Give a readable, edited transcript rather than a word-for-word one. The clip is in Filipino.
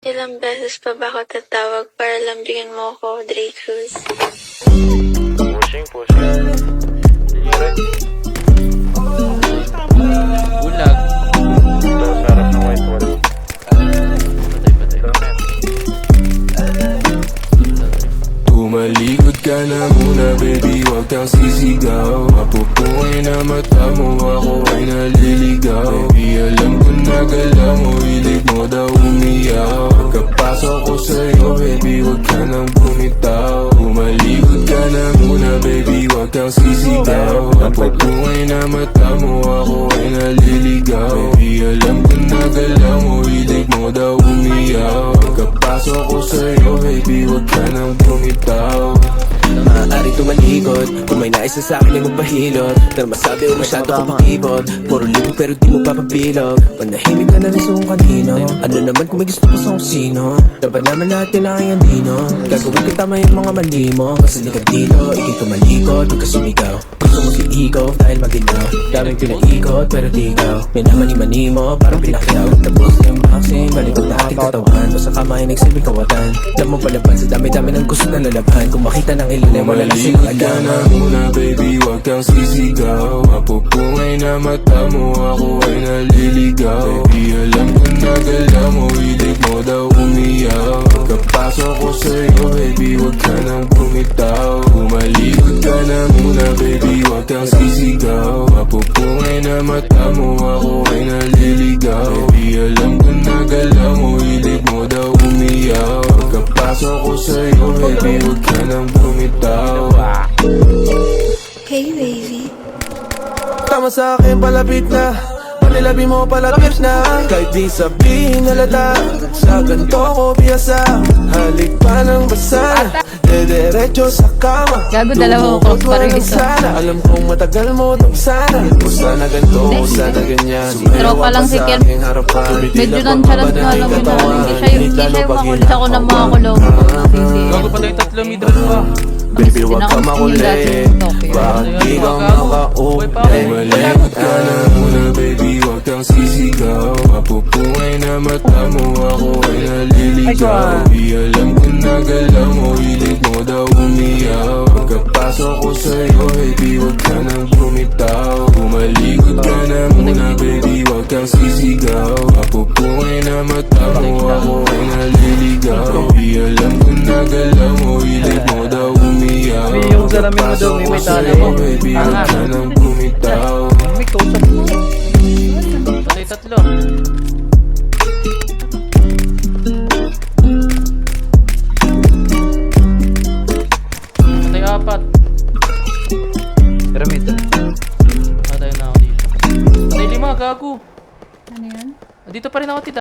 Ilang beses pa ba ako tatawag para lambingin mo ako, Dre Cruz? Pushing. Direct. Bulag. Ito, sa harap ng white wall. Patay. Tumalikod ka na muna, baby, wag kang sisigaw. Mapupungay na mata mo, ako ay naliligaw. Baby, alam ko na galaw mo, hilig mo daw umiyaw. Pagkapasok ko sa'yo, baby, wag ka nang bumitaw. Tumalikod ka na muna, baby, wag kang sisigaw. Mapupungay na mata mo, ako ay naliligaw. Baby, alam ko na galaw mo, hilig mo daw umiyaw. Pagkapasok ko sa'yo, baby, wag ka nang bumitaw. Maaari tumalikod kung may nais na sa'kin ay magpahilot. Pero masabi o masyado kong pakibot. Puro libo pero di mo papabilog. Panahimik ka na rin sa kung kanino. Ano naman kung may gusto ko sa kung sino. Dapat naman lahat kailangan yung dino. Gagawin ko tama yung mga mali mo. Kasi di ka dito, ikay tumalikod, huwag ka sumigaw. Gusto mo si ikaw dahil maginaw. Daming pinaikot pero di ikaw. May namani-mani mo parang pinakyaw. Tapos na yung boxing, balikod na ating katawan. Basta kamay nagsilbing kawatan. Alam mo palaban sa dami-dami ng gusto na lalaban. Kung makita ng ilalim wala na silang Tumalikod ka na muna, baby, wag kang sisigaw. Mapupungay na mata mo, ako ay naliligaw. Baby, alam ko na galaw mo, hilig mo daw umiyaw. Pagkapasok ko sa'yo, baby, wag ka nang bumitaw. Tumalikod ka na muna, baby, wag kang sisigaw. Mapupungay na mata mo, ako ay naliligaw. Baby, alam ko na galaw mo, hilig mo daw umiyaw. Pagkapasok ko sa'yo, baby, wag ka nang bumitaw. Hey, baby. Tama sa akin, palapit na. Panilabi mo, palapit na. Kahit di sabihin halata, sa ganito ko biyasa. Halik pa ng basa, dediretso sa kama. Gago, dalawang Tumukot post pa rin walang isa. sana. Alam kong matagal mo itong sana. Kung sana ganito, kung sana ganyan. Tropa lang si Kel. Medyo nonchalant nga lang yun na. Hindi siya yung makulit ako ng mga kulong. Gago pa tayo tatlo, midron pa. Baby, wag ka makulit. Bakit di ka makaulit? Tumalikod ka na muna, baby, wag kang sisigaw. Mapupungay na mata mo, ako ay naliligaw. Baby, alam ko na galaw mo, hilig mo daw umiyaw. Pagkapasok ko sa'yo, baby, wag ka nang bumitaw. Tumalikod ka na muna, baby, wag kang sisigaw. Mapupungay na mata mo, ako ay naliligaw. Baby, alam ko na galaw mo, hilig mo daw umiyaw. Yung salamin mo daw, may talo mo. Baby, wag ka nang bumitaw. May kausap mo. Patay tatlo. Patay apat. Pyramid. Patay na ako dito. Patay lima, gago. Ano yan? Dito pa rin ako, tita.